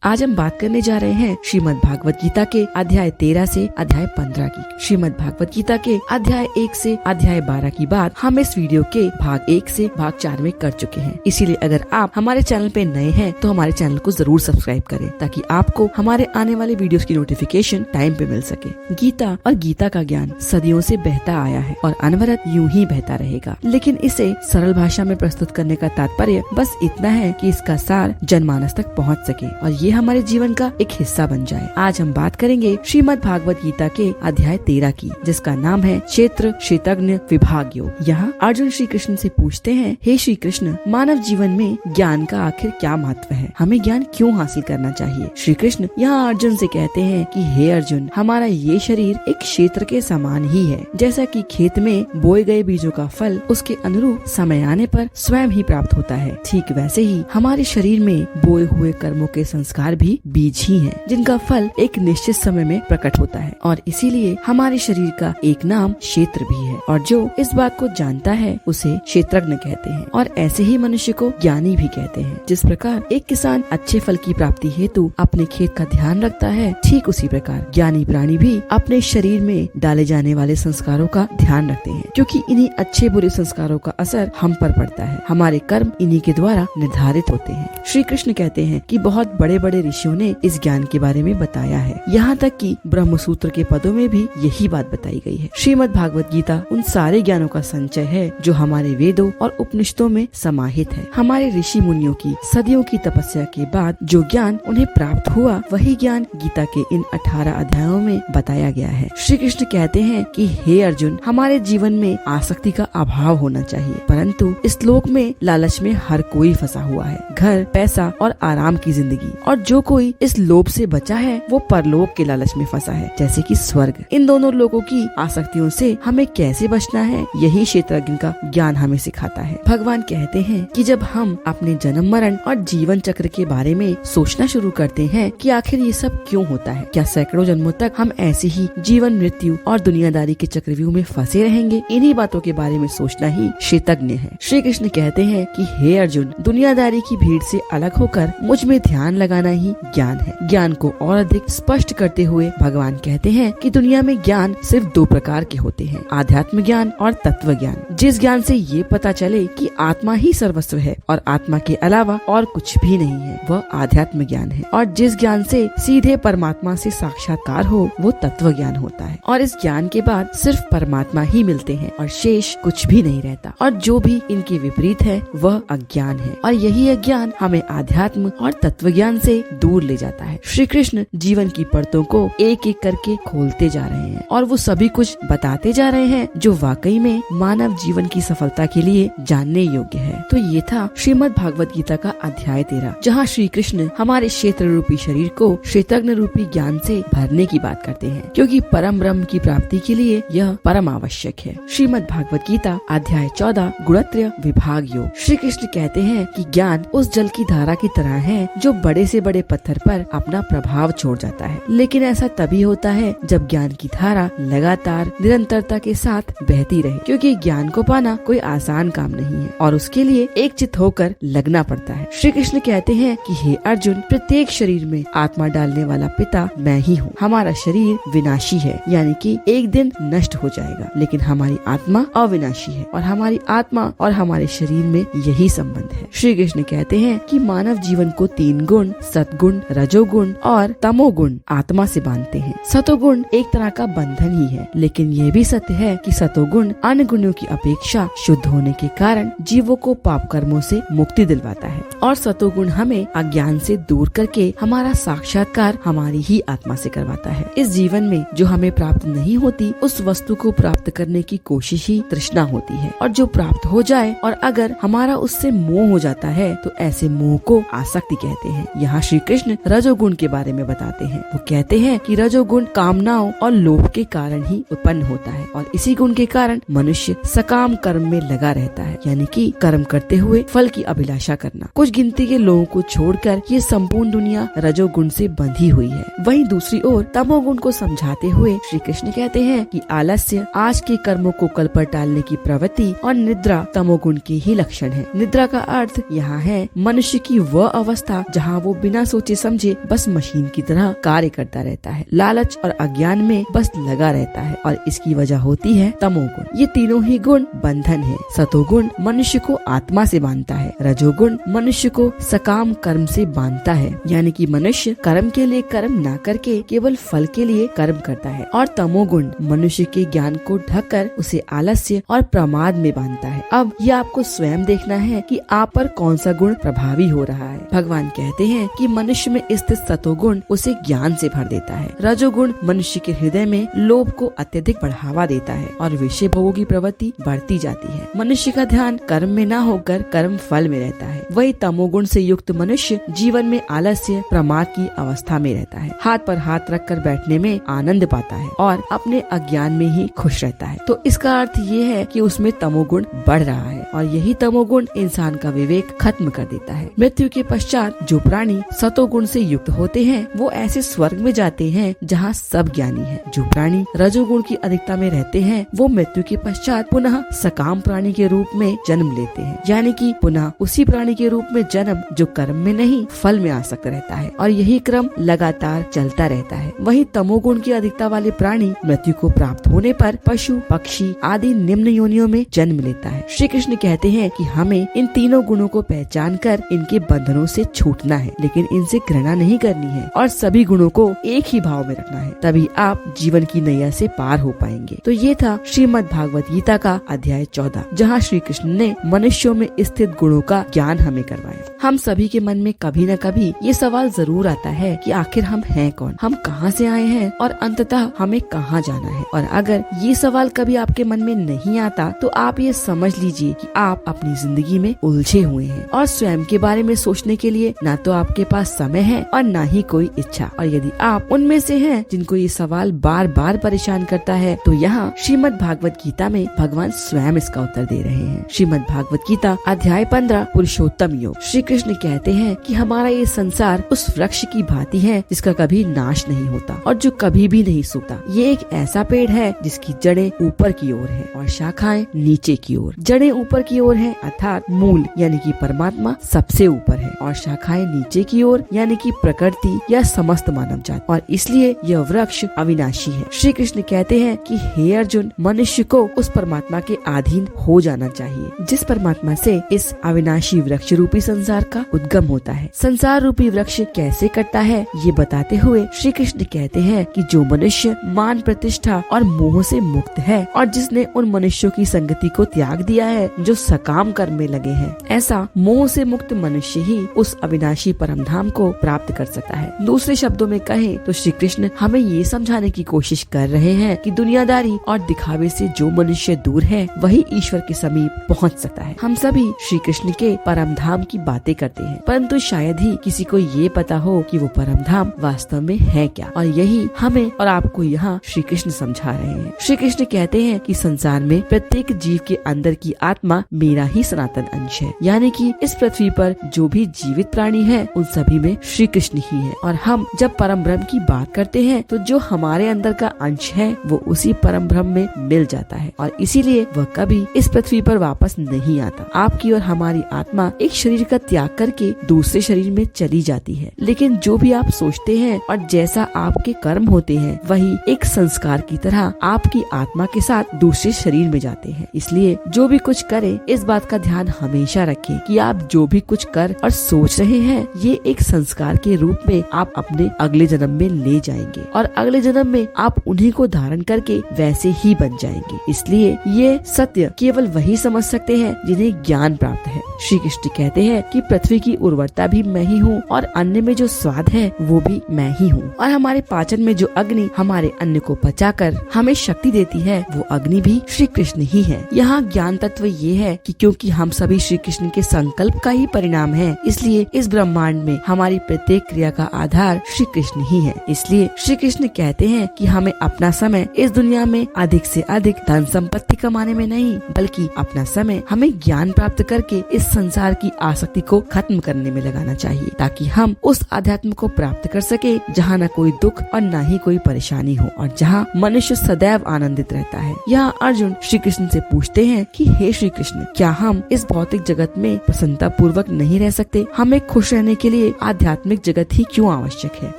आज हम बात करने जा रहे हैं श्रीमद् भागवत गीता के अध्याय 13 से अध्याय 15 की। श्रीमद् भागवत गीता के अध्याय 1 से अध्याय 12 की बात हम इस वीडियो के भाग 1 से भाग 4 में कर चुके हैं। इसीलिए अगर आप हमारे चैनल पे नए हैं तो हमारे चैनल को जरूर सब्सक्राइब करें ताकि आपको हमारे आने वाले वीडियोस की नोटिफिकेशन टाइम पे मिल सके। गीता और गीता का ज्ञान सदियों से बहता आया है और अनवरत यूं ही बहता रहेगा, लेकिन इसे सरल भाषा में प्रस्तुत करने का तात्पर्य बस इतना है कि इसका सार जनमानस तक पहुंच सके और ये हमारे जीवन का एक हिस्सा बन जाए। आज हम बात करेंगे श्रीमद् भागवत गीता के अध्याय 13 की, जिसका नाम है क्षेत्र क्षेत्रज्ञ विभाग योग। यहाँ अर्जुन श्री कृष्ण से पूछते हैं, हे श्री कृष्ण, मानव जीवन में ज्ञान का आखिर क्या महत्व है? हमें ज्ञान क्यों हासिल करना चाहिए? श्री कृष्ण यहाँ अर्जुन से कहते हैं कि हे अर्जुन, हमारा ये शरीर एक क्षेत्र के समान ही है। जैसा कि खेत में बोए गए बीजों का फल उसके अनुरूप समय आने पर स्वयं ही प्राप्त होता है, ठीक वैसे ही हमारे शरीर में बोए हुए कर्मों के संस्कार भी बीज ही हैं, जिनका फल एक निश्चित समय में प्रकट होता है और इसीलिए हमारे शरीर का एक नाम क्षेत्र भी है और जो इस बात को जानता है उसे क्षेत्रज्ञ कहते हैं और ऐसे ही मनुष्य को ज्ञानी भी कहते हैं। जिस प्रकार एक किसान अच्छे फल की प्राप्ति हेतु अपने खेत का ध्यान रखता है, ठीक उसी प्रकार ज्ञानी प्राणी भी अपने शरीर में डाले जाने वाले संस्कारों का ध्यान रखते हैं, क्योंकि इन्हीं अच्छे बुरे संस्कारों का असर हम पर पड़ता है। हमारे कर्म इन्हीं के द्वारा निर्धारित होते हैं। श्री कृष्ण कहते हैं कि बहुत बड़े बड़े ऋषियों ने इस ज्ञान के बारे में बताया है, यहाँ तक कि ब्रह्म सूत्र के पदों में भी यही बात बताई गई है। श्रीमद् भागवत गीता उन सारे ज्ञानों का संचय है जो हमारे वेदों और उपनिषदों में समाहित है। हमारे ऋषि मुनियों की सदियों की तपस्या के बाद जो ज्ञान उन्हें प्राप्त हुआ, वही ज्ञान गीता के इन 18 अध्यायों में बताया गया है। श्री कृष्ण कहते हैं कि हे अर्जुन, हमारे जीवन में आसक्ति का अभाव होना चाहिए, परंतु इस लोक में लालच में हर कोई फंसा हुआ है। घर, पैसा और आराम की जिंदगी, और जो कोई इस लोभ से बचा है वो परलोक के लालच में फंसा है, जैसे कि स्वर्ग। इन दोनों लोगों की आसक्तियों से हमें कैसे बचना है, यही क्षेत्रज्ञ का ज्ञान हमें सिखाता है। भगवान कहते हैं कि जब हम अपने जन्म मरण और जीवन चक्र के बारे में सोचना शुरू करते हैं कि आखिर ये सब क्यों होता है, क्या सैकड़ों जन्मों तक हम ऐसे ही जीवन, मृत्यु और दुनियादारी के चक्रव्यूह में फंसे रहेंगे? इन्हीं बातों के बारे में सोचना ही क्षेत्रज्ञ है। श्री कृष्ण कहते हैं कि हे अर्जुन, दुनियादारी की भीड़ से अलग होकर मुझ में ध्यान लगाना ही ज्ञान है। ज्ञान को और अधिक स्पष्ट करते हुए भगवान कहते हैं कि दुनिया में ज्ञान सिर्फ 2 प्रकार के होते हैं, आध्यात्म ज्ञान और तत्व ज्ञान। जिस ज्ञान से ये पता चले कि आत्मा ही सर्वस्व है और आत्मा के अलावा और कुछ भी नहीं है, वह आध्यात्म ज्ञान है। और जिस ज्ञान से सीधे परमात्मा से साक्षात्कार हो, वो तत्व ज्ञान होता है। और इस ज्ञान के बाद सिर्फ परमात्मा ही मिलते हैं और शेष कुछ भी नहीं रहता, और जो भी इनके विपरीत है वह अज्ञान है। और यही अज्ञान हमें आध्यात्म और तत्व ज्ञान से दूर ले जाता है। श्री कृष्ण जीवन की परतों को एक एक करके खोलते जा रहे हैं और वो सभी कुछ बताते जा रहे हैं जो वाकई में मानव जीवन की सफलता के लिए जानने योग्य है। तो ये था श्रीमद् भागवत गीता का अध्याय 13, जहाँ श्री कृष्ण हमारे क्षेत्र रूपी शरीर को क्षेत्रज्ञ रूपी ज्ञान से भरने की बात करते हैं, क्योंकि परम ब्रह्म की प्राप्ति के लिए यह परम आवश्यक है। श्रीमद् भागवत गीता अध्याय 14 गुणत्रय विभाग योग। श्री कृष्ण कहते हैं कि ज्ञान उस जल की धारा की तरह है जो बड़े से बड़े पत्थर पर अपना प्रभाव छोड़ जाता है, लेकिन ऐसा तभी होता है जब ज्ञान की धारा लगातार निरंतरता के साथ बहती रहे, क्योंकि ज्ञान को पाना कोई आसान काम नहीं है और उसके लिए एक चित्त होकर लगना पड़ता है। श्री कृष्ण कहते हैं कि हे अर्जुन, प्रत्येक शरीर में आत्मा डालने वाला पिता मैं ही हूँ। हमारा शरीर विनाशी है, यानी कि एक दिन नष्ट हो जाएगा, लेकिन हमारी आत्मा अविनाशी है और हमारी आत्मा और हमारे शरीर में यही संबंध है। श्री कृष्ण कहते हैं कि मानव जीवन को 3 गुण, सतगुण, रजोगुण और तमोगुण आत्मा से बांधते हैं। सतोगुण एक तरह का बंधन ही है, लेकिन ये भी सत्य है कि सतोगुण अन्य गुणों की अपेक्षा शुद्ध होने के कारण जीवों को पाप कर्मों से मुक्ति दिलवाता है और सतोगुण हमें अज्ञान से दूर करके हमारा साक्षात्कार हमारी ही आत्मा से करवाता है। इस जीवन में जो हमें प्राप्त नहीं होती, उस वस्तु को प्राप्त करने की कोशिश ही तृष्णा होती है, और जो प्राप्त हो जाए और अगर हमारा उससे मोह हो जाता है तो ऐसे मोह को आसक्ति कहते हैं। यहाँ श्री कृष्ण रजोगुण के बारे में बताते हैं। वो कहते हैं कि रजोगुण कामनाओं और लोभ के कारण ही उत्पन्न होता है और इसी गुण के कारण मनुष्य सकाम कर्म में लगा रहता है, यानी कि कर्म करते हुए फल की अभिलाषा करना। कुछ गिनती के लोगों को छोड़कर ये संपूर्ण दुनिया रजोगुण से बंधी हुई है। वहीं दूसरी ओर तमोगुण को समझाते हुए श्री कृष्ण कहते हैं कि आलस्य, आज के कर्मों को कल पर टालने की प्रवृत्ति और निद्रा तमोगुण के ही लक्षण है। निद्रा का अर्थ यहाँ है मनुष्य की वह अवस्था जहाँ वो बिना बिना सोचे समझे बस मशीन की तरह कार्य करता रहता है, लालच और अज्ञान में बस लगा रहता है और इसकी वजह होती है तमोगुण। ये तीनों ही गुण बंधन है। सतोगुण मनुष्य को आत्मा से बांधता है, रजोगुण मनुष्य को सकाम कर्म से बांधता है, यानी कि मनुष्य कर्म के लिए कर्म न करके केवल फल के लिए कर्म करता है, और तमोगुण मनुष्य के ज्ञान को ढककर उसे आलस्य और प्रमाद में बांधता है। अब ये आपको स्वयं देखना है कि आप पर कौन सा गुण प्रभावी हो रहा है। भगवान कहते हैं कि मनुष्य में स्थित सतोगुण उसे ज्ञान से भर देता है, रजोगुण मनुष्य के हृदय में लोभ को अत्यधिक बढ़ावा देता है और विषय भोगों की प्रवृत्ति बढ़ती जाती है। मनुष्य का ध्यान कर्म में न होकर कर्म फल में रहता है। वही तमोगुण से युक्त मनुष्य जीवन में आलस्य प्रमाद की अवस्था में रहता है, हाथ पर हाथ रखकर बैठने में आनंद पाता है और अपने अज्ञान में ही खुश रहता है। तो इसका अर्थ ये है कि उसमें तमोगुण बढ़ रहा है और यही तमोगुण इंसान का विवेक खत्म कर देता है। मृत्यु के पश्चात जो प्राणी सतोगुण से युक्त होते हैं वो ऐसे स्वर्ग में जाते हैं जहाँ सब ज्ञानी है। जो प्राणी रजोगुण की अधिकता में रहते हैं वो मृत्यु के पश्चात पुनः सकाम प्राणी के रूप में जन्म लेते हैं, यानी कि पुनः उसी प्राणी के रूप में जन्म जो कर्म में नहीं फल में आसक्त रहता है, और यही क्रम लगातार चलता रहता है। वही तमोगुण की अधिकता वाले प्राणी मृत्यु को प्राप्त होने पर पशु पक्षी आदि निम्न योनियों में जन्म लेता है। श्री कृष्ण कहते हैं कि हमें इन तीनों गुणों को पहचान कर इनके बंधनों से छूटना है, लेकिन इनसे घृणा नहीं करनी है और सभी गुणों को एक ही भाव में रखना है, तभी आप जीवन की नैया से पार हो पाएंगे। तो ये था श्रीमद् भागवत गीता का अध्याय 14, जहाँ श्री कृष्ण ने मनुष्यों में स्थित गुणों का ज्ञान हमें करवाया। हम सभी के मन में कभी न कभी ये सवाल जरूर आता है कि आखिर हम हैं कौन, हम कहाँ से आए हैं और अंततः हमें कहाँ जाना है। और अगर ये सवाल कभी आपके मन में नहीं आता तो आप ये समझ लीजिए कि आप अपनी जिंदगी में उलझे हुए हैं और स्वयं के बारे में सोचने के लिए ना तो आपके पास समय है और ना ही कोई इच्छा। और यदि आप उनमें से हैं जिनको ये सवाल बार बार परेशान करता है तो यहाँ श्रीमद् भागवत गीता में भगवान स्वयं इसका उत्तर दे रहे हैं। श्रीमद् भागवत गीता अध्याय 15 पुरुषोत्तम योग। श्री कृष्ण कहते हैं कि हमारा ये संसार उस वृक्ष की भांति है जिसका कभी नाश नहीं होता और जो कभी भी नहीं सूखता। ये एक ऐसा पेड़ है जिसकी जड़ें ऊपर की ओर है और शाखाएं नीचे की ओर। जड़ें ऊपर की ओर है अर्थात मूल यानी कि परमात्मा सबसे ऊपर है, और शाखाएं नीचे की ओर यानी कि प्रकृति या समस्त मानव जाति, और इसलिए यह वृक्ष अविनाशी है। श्री कृष्ण कहते हैं कि हे अर्जुन, मनुष्य को उस परमात्मा के अधीन हो जाना चाहिए जिस परमात्मा से इस अविनाशी वृक्ष रूपी संसार का उद्गम होता है। संसार रूपी वृक्ष कैसे कटता है ये बताते हुए श्री कृष्ण कहते हैं कि जो मनुष्य मान प्रतिष्ठा और मोह से मुक्त है और जिसने उन मनुष्यों की संगति को त्याग दिया है जो सकाम कर्म में लगे हैं, ऐसा मोह से मुक्त मनुष्य ही उस अविनाशी परम धाम को प्राप्त कर सकता है। दूसरे शब्दों में कहें तो श्री कृष्ण हमें ये समझाने की कोशिश कर रहे हैं कि दुनियादारी और दिखावे से जो मनुष्य दूर है वही ईश्वर के समीप पहुंच सकता है। हम सभी श्री कृष्ण के परम धाम की बातें करते हैं, परंतु शायद ही किसी को ये पता हो कि वो परम धाम वास्तव में है क्या, और यही हमें और आपको यहाँ श्री कृष्ण समझा रहे हैं। श्री कृष्ण कहते हैं कि संसार में प्रत्येक जीव के अंदर की आत्मा मेरा ही सनातन अंश है, यानी कि इस पृथ्वी पर जो भी जीवित प्राणी है उन सभी में श्री कृष्ण ही है। और हम जब परम ब्रह्म की बात करते हैं तो जो हमारे अंदर का अंश है वो उसी परम ब्रह्म में मिल जाता है और इसीलिए वह कभी इस पृथ्वी पर वापस नहीं आता। आपकी और हमारी आत्मा एक शरीर का त्याग करके दूसरे शरीर में चली जाती है, लेकिन जो भी आप सोचते हैं और जैसा आपके कर्म होते हैं वही एक संस्कार की तरह आपकी आत्मा के साथ दूसरे शरीर में जाते हैं। इसलिए जो भी कुछ करें इस बात का ध्यान हमेशा रखें कि आप जो भी कुछ कर और सोच रहे हैं ये एक संस्कार के रूप में आप अपने अगले जन्म में ले जाएंगे और अगले जन्म में आप उन्हीं को धारण करके वैसे ही बन जाएंगे। इसलिए ये सत्य केवल वही समझ सकते हैं जिन्हें ज्ञान प्राप्त है। श्री कृष्ण कहते हैं कि पृथ्वी की उर्वरता भी मैं ही हूँ और अन्न में जो स्वाद है वो भी मैं ही हूँ, और हमारे पाचन में जो अग्नि हमारे अन्न को पचाकर हमें शक्ति देती है वो अग्नि भी श्री कृष्ण ही है। यहाँ ज्ञान तत्व ये है कि क्योंकि हम सभी श्री कृष्ण के संकल्प का ही परिणाम है, इसलिए इस ब्रह्मांड में हमारी प्रत्येक क्रिया का आधार श्री कृष्ण ही है। इसलिए श्री कृष्ण कहते हैं कि हमें अपना समय इस दुनिया में अधिक से अधिक धन संपत्ति कमाने में नहीं बल्कि अपना समय हमें ज्ञान प्राप्त करके इस संसार की आसक्ति को खत्म करने में लगाना चाहिए, ताकि हम उस आध्यात्म को प्राप्त कर सके जहाँ न कोई दुख और न ही कोई परेशानी हो और जहाँ मनुष्य सदैव आनंदित रहता है। यहाँ अर्जुन श्री कृष्ण से पूछते हैं कि हे श्री कृष्ण, क्या हम इस भौतिक जगत में प्रसन्नता पूर्वक नहीं रह सकते? हमें खुश रहने के लिए लिए आध्यात्मिक जगत ही क्यों आवश्यक है।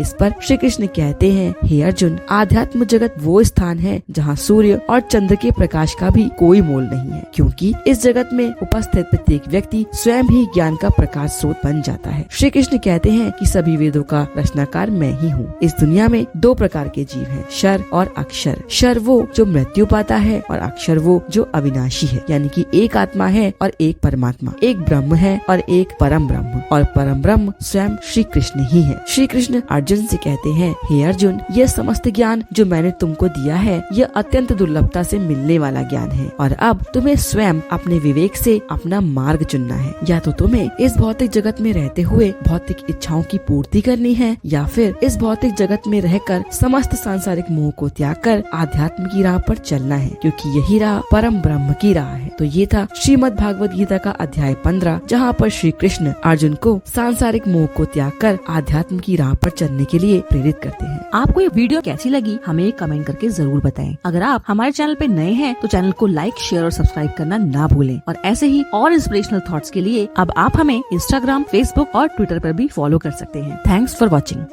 इस पर श्री कृष्ण कहते हैं, हे अर्जुन, आध्यात्म जगत वो स्थान है जहाँ सूर्य और चंद्र के प्रकाश का भी कोई मोल नहीं है, क्योंकि इस जगत में उपस्थित प्रत्येक व्यक्ति स्वयं ही ज्ञान का प्रकाश स्रोत बन जाता है। श्री कृष्ण कहते हैं कि सभी वेदों का रचनाकार मैं ही हूँ। इस दुनिया में दो प्रकार के जीव हैं, शर और अक्षर। शर वो जो मृत्यु पाता है और अक्षर वो जो अविनाशी है, यानी कि एक आत्मा है और एक परमात्मा, एक ब्रह्म है और एक परम ब्रह्म, और परम ब्रह्म स्वयं श्री कृष्ण ही है। श्री कृष्ण अर्जुन से कहते हैं, हे अर्जुन, यह समस्त ज्ञान जो मैंने तुमको दिया है यह अत्यंत दुर्लभता से मिलने वाला ज्ञान है, और अब तुम्हें स्वयं अपने विवेक से अपना मार्ग चुनना है। या तो तुम्हें इस भौतिक जगत में रहते हुए भौतिक इच्छाओं की पूर्ति करनी है, या फिर इस भौतिक जगत में रहकर समस्त सांसारिक मोह को त्याग कर आध्यात्म की राह पर चलना है, क्योंकि यही राह परम ब्रह्म की राह है। तो ये था श्रीमद् भागवत गीता का अध्याय 15, जहाँ पर श्री कृष्ण अर्जुन को सांसारिक मोह को त्याग कर आध्यात्म की राह पर चलने के लिए प्रेरित करते हैं। आपको ये वीडियो कैसी लगी हमें कमेंट करके जरूर बताएं। अगर आप हमारे चैनल पे नए हैं तो चैनल को लाइक, शेयर और सब्सक्राइब करना ना भूलें, और ऐसे ही और इंस्पिरेशनल थॉट्स के लिए अब आप हमें इंस्टाग्राम, फेसबुक और ट्विटर पर भी फॉलो कर सकते हैं। Thanks for watching.